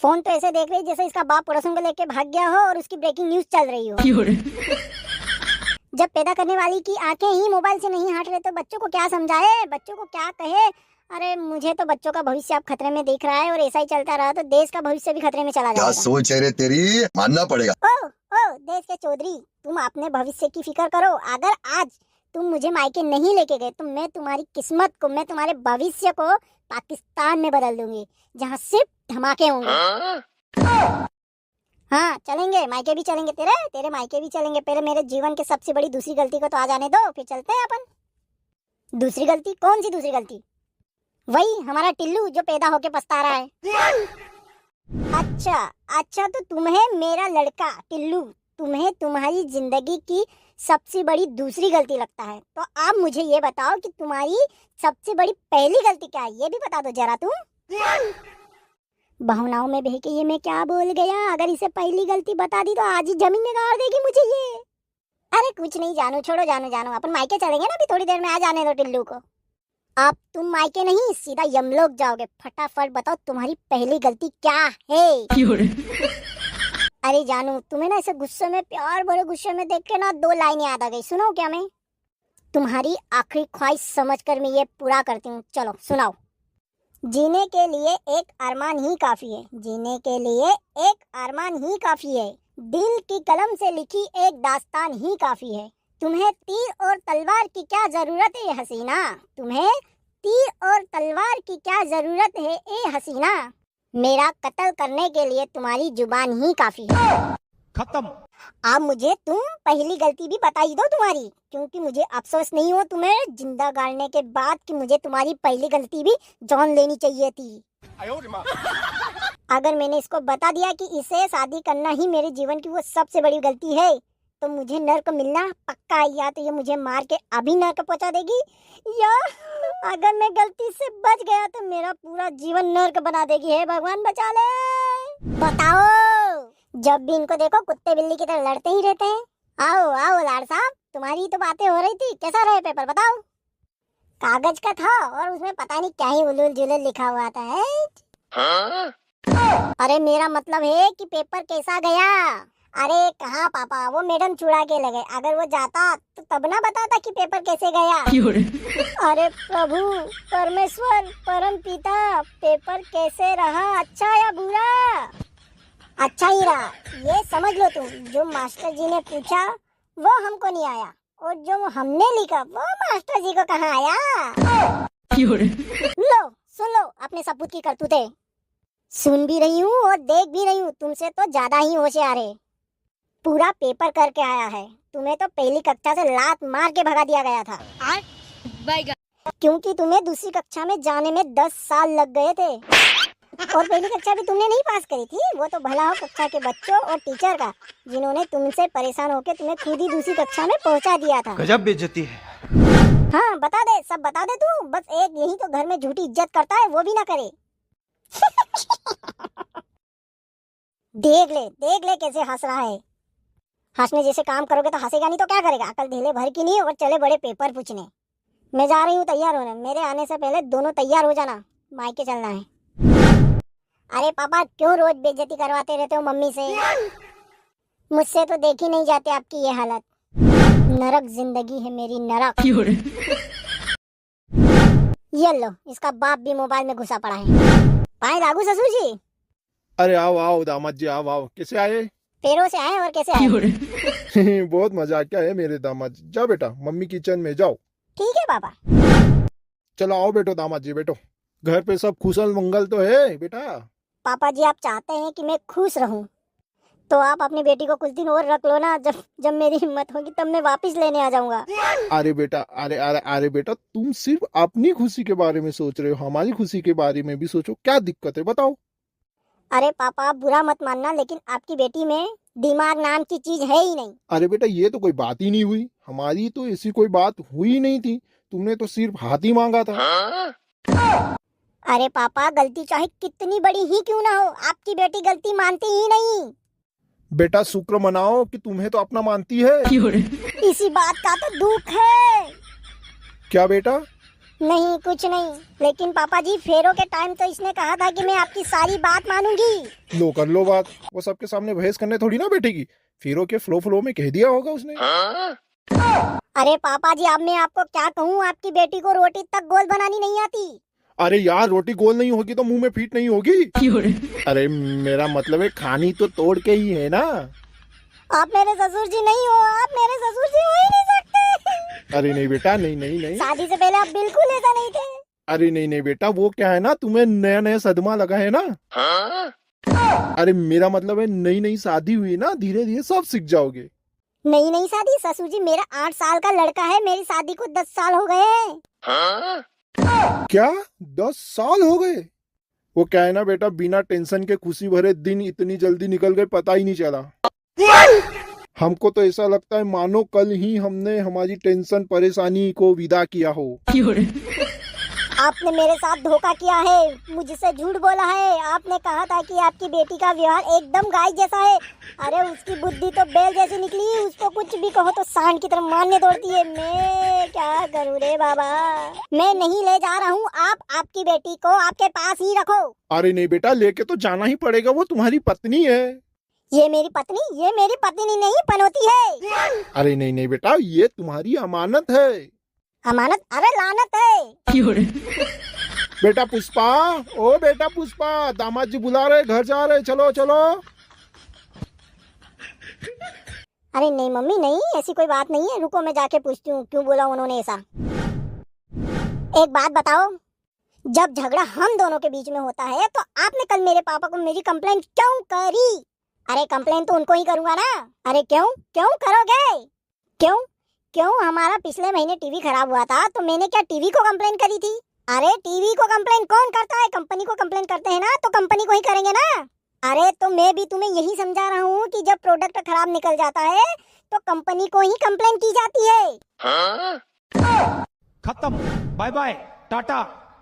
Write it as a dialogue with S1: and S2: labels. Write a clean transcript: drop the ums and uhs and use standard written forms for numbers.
S1: Phone तो ऐसे देख रही जैसे इसका बाप पड़ोसन को लेके भाग गया हो और उसकी ब्रेकिंग न्यूज चल रही हो। जब पैदा करने वाली की आंखें ही मोबाइल से नहीं हट रहे तो बच्चों को क्या समझाए, बच्चों को क्या कहे। अरे मुझे तो बच्चों का भविष्य अब खतरे में दिख रहा है और ऐसा ही चलता रहा तो देश का भविष्य भी खतरे में चला जाएगा।
S2: क्या सोच है रे तेरी, मानना पड़ेगा।
S1: ओ देश के चौधरी, तुम अपने भविष्य की फिक्र करो। अगर आज तुम मुझे मायके नहीं लेके गए तो मैं तुम्हारी किस्मत को, मैं तुम्हारे भविष्य को पाकिस्तान में बदल दूंगी, जहाँ सिर्फ धमाके होंगे। हाँ चलेंगे, मायके भी चलेंगे, तेरे मायके भी चलेंगे। पहले मेरे जीवन के सबसे बड़ी दूसरी गलती को तो आ जाने दो, फिर चलते हैं अपन। दूसरी गलती? कौन सी दूसरी गलती? वही हमारा टिल्लू जो पैदा होके पछता रहा है। अच्छा तो तुम्हें मेरा लड़का टिल्लू, तुम्हें तुम्हारी जिंदगी की सबसे बड़ी दूसरी गलती लगता है। तो आप मुझे ये बताओ कि तुम्हारी सबसे बड़ी पहली गलती क्या है, ये भी बता दो जरा तुम। भावनाओं में बह के ये मैं क्या बोल गया, अगर इसे पहली गलती बता दी तो आज ही जमीन में गाड़ देगी मुझे ये। अरे कुछ नहीं जानू, छोड़ो जानू, अपन मायके चलेंगे ना अभी थोड़ी देर में, आ जाने दो टिल्लू को। अब तुम मायके नहीं सीधा यमलोक जाओगे। फटाफट बताओ तुम्हारी पहली गलती क्या है। अरे जानू, तुम्हें ना ऐसे गुस्से में, प्यार भरे गुस्से में देख के ना 2 लाइन याद आ गई। सुनो क्या मैं तुम्हारी आखिरी ख्वाहिश समझकर मैं ये पूरा करती हूँ। चलो सुनाओ। जीने के लिए एक अरमान ही काफी है, जीने के लिए एक अरमान ही काफी है, दिल की कलम से लिखी एक दास्तान ही काफी है। तुम्हें तीर और तलवार की क्या जरूरत है हसीना, तुम्हें तीर और तलवार की क्या जरूरत है ए हसीना, मेरा कत्ल करने के लिए तुम्हारी जुबान ही काफी है।
S3: खत्म।
S1: अब मुझे तुम पहली गलती भी बता ही दो तुम्हारी, क्योंकि मुझे अफसोस नहीं हो तुम्हें जिंदा गाड़ने के बाद कि मुझे तुम्हारी पहली गलती भी जान लेनी चाहिए थी। अगर मैंने इसको बता दिया कि इसे शादी करना ही मेरे जीवन की वो सबसे बड़ी गलती है तो मुझे नर्क मिलना पक्का है। या तो ये मुझे मार के अभी नर्क पहुंचा देगी, या अगर मैं गलती से बच गया तो मेरा पूरा जीवन नर्क बना देगी। हे भगवान बचा ले। बताओ, जब भी इनको देखो कुत्ते बिल्ली की तरह लड़ते ही रहते हैं। आओ लाड साहब, तुम्हारी तो बातें हो रही थी, कैसा रहे पेपर बताओ। कागज का था और उसमें पता नहीं क्या ही उलूल जुलूल लिखा हुआ था है? अरे मेरा मतलब है कि पेपर कैसा गया। अरे कहाँ पापा, वो मैडम चुड़ा के लगे, अगर वो जाता तो तब ना बताता कि पेपर कैसे गया। अरे प्रभु परमेश्वर परम पिता, पेपर कैसे रहा, अच्छा या बुरा? अच्छा ही रहा, ये समझ लो तुम। जो मास्टर जी ने पूछा वो हमको नहीं आया और जो हमने लिखा वो मास्टर जी को कहाँ आया। लो सुन लो अपने सपूत की करतूतें। सुन भी रही हूँ और देख भी रही हूँ, तुमसे तो ज्यादा ही होशियार है। पूरा पेपर करके आया है, तुम्हें तो पहली कक्षा से लात मार के भगा दिया गया था, क्योंकि तुम्हें दूसरी कक्षा में जाने में 10 साल लग गए थे और पहली कक्षा भी तुमने नहीं पास करी थी। वो तो भला हो कक्षा के बच्चों और टीचर का, जिन्होंने तुमसे परेशान होकर तुम्हें खुद ही दूसरी कक्षा में पहुंचा दिया था।
S3: गजब बेइज्जती है।
S1: हाँ बता दे, सब बता दे तू। बस एक यही तो घर में झूठी इज्जत करता है, वो भी ना करे। देख ले कैसे हंस रहा है। हंसने जैसे काम करोगे तो हंसेगा नहीं तो क्या करेगा। अकल ढीले भर की नहीं और चले बड़े पेपर पूछने। मैं जा रही हूँ तैयार होने, मेरे आने से पहले दोनों तैयार हो जाना, मायके चलना है। अरे पापा क्यों रोज बेइज्जती करवाते रहते हो मम्मी से? मुझसे तो देखी नहीं जाती आपकी ये हालत। नरक जिंदगी है मेरी, नरक। ये लो, इसका बाप भी मोबाइल में घुसा पड़ा है। पाए लागू ससुर जी।
S3: अरे आओ दामाद जी, आओ। कैसे आए?
S1: पैरों से आए और कैसे आए?
S3: बहुत मजाक है मेरे दामाद जी। जाओ बेटा, मम्मी किचन में जाओ।
S1: ठीक है पापा।
S3: चलो आओ बेटो, दामाद जी बैठो। घर पे सब खुशल मंगल तो है बेटा?
S1: पापा जी आप चाहते हैं कि मैं खुश रहूं तो आप अपनी बेटी को कुछ दिन और रख लो ना। जब मेरी हिम्मत होगी तब मैं वापस लेने आ जाऊंगा।
S3: अरे बेटा, अरे बेटा, तुम सिर्फ अपनी खुशी के बारे में सोच रहे हो, हमारी खुशी के बारे में भी सोचो। क्या दिक्कत है बताओ?
S1: अरे पापा आप बुरा मत मानना, लेकिन आपकी बेटी में दिमाग नाम की चीज है ही नहीं।
S3: अरे बेटा, ये तो कोई बात ही नहीं हुई, हमारी तो ऐसी कोई बात हुई नहीं थी। तुमने तो सिर्फ हाथ ही मांगा था।
S1: अरे पापा गलती चाहे कितनी बड़ी ही क्यों ना हो, आपकी बेटी गलती मानती ही नहीं।
S3: बेटा शुक्र मनाओ कि तुम्हें तो अपना मानती है।
S1: इसी बात का तो दुख है।
S3: क्या बेटा?
S1: नहीं कुछ नहीं, लेकिन पापा जी फेरों के टाइम तो इसने कहा था कि मैं आपकी सारी बात मानूंगी।
S3: लो कर लो बात, वो सबके सामने बहस करने थोड़ी ना बैठेगी। फिर के फ्लो में कह दिया होगा उसने।
S1: अरे पापा जी, अब मैं आपको क्या कहूँ, आपकी बेटी को रोटी तक गोल बनानी नहीं आती।
S3: अरे यार, रोटी गोल नहीं होगी तो मुंह में फीट नहीं होगी। अरे मेरा मतलब है खानी तो तोड़ के ही है ना।
S1: आप मेरे ससुर जी नहीं हो, आप मेरे ससुर जी हो ही नहीं सकते।
S3: अरे नहीं बेटा, नहीं नहीं नहीं।
S1: शादी से पहले आप बिल्कुल ऐसा नहीं थे।
S3: अरे नहीं नहीं बेटा, वो क्या है ना, तुम्हें नया नया सदमा लगा है ना। अरे मेरा मतलब है नई नई शादी हुई ना, धीरे धीरे सब सीख जाओगे।
S1: नहीं नहीं शादी ससुर जी, मेरा 8 साल का लड़का है, मेरी शादी को 10 साल हो गए हैं।
S3: क्या 10 साल हो गए? वो क्या है ना बेटा, बिना टेंशन के खुशी भरे दिन इतनी जल्दी निकल गए, पता ही नहीं चला। हमको तो ऐसा लगता है मानो कल ही हमने हमारी टेंशन परेशानी को विदा किया हो।
S1: आपने मेरे साथ धोखा किया है, मुझसे झूठ बोला है। आपने कहा था कि आपकी बेटी का व्यवहार एकदम गाय जैसा है। अरे उसकी बुद्धि तो बैल जैसी निकली, उसको कुछ भी कहो तो सांड की तरह मारने दौड़ती है। मैं क्या करूँ रे बाबा, मैं नहीं ले जा रहा हूँ। आप आपकी बेटी को आपके पास ही रखो।
S3: अरे नहीं बेटा, लेके तो जाना ही पड़ेगा, वो तुम्हारी पत्नी है।
S1: ये मेरी पत्नी नहीं पनौती है।
S3: अरे नहीं नहीं बेटा, ये तुम्हारी अमानत है।
S1: अमानत? अरे लानत है।
S3: बेटा पुष्पा, ओ बेटा पुष्पा, दामाद जी बुला रहे, घर जा रहे, चलो चलो।
S1: अरे नहीं मम्मी नहीं, ऐसी कोई बात नहीं है, रुको मैं जाके पूछती हूँ क्यों बोला उन्होंने ऐसा। एक बात बताओ, जब झगड़ा हम दोनों के बीच में होता है तो आपने कल मेरे पापा को मेरी कंप्लेन क्यों करी? अरे कंप्लेन तो उनको ही करूंगा ना। अरे क्यों क्यों करोगे? क्यों क्यों हमारा पिछले महीने टीवी खराब हुआ था तो मैंने क्या टीवी को कंप्लेन करी थी? अरे टीवी को कंप्लेन कौन करता है? कंपनी को कंप्लेन करते हैं ना, तो कंपनी को ही करेंगे ना। अरे तो मैं भी तुम्हें यही समझा रहा हूँ कि जब प्रोडक्ट खराब निकल जाता है तो कंपनी को ही कंप्लेन की जाती है।
S4: खत्म, बाय बाय, टाटा।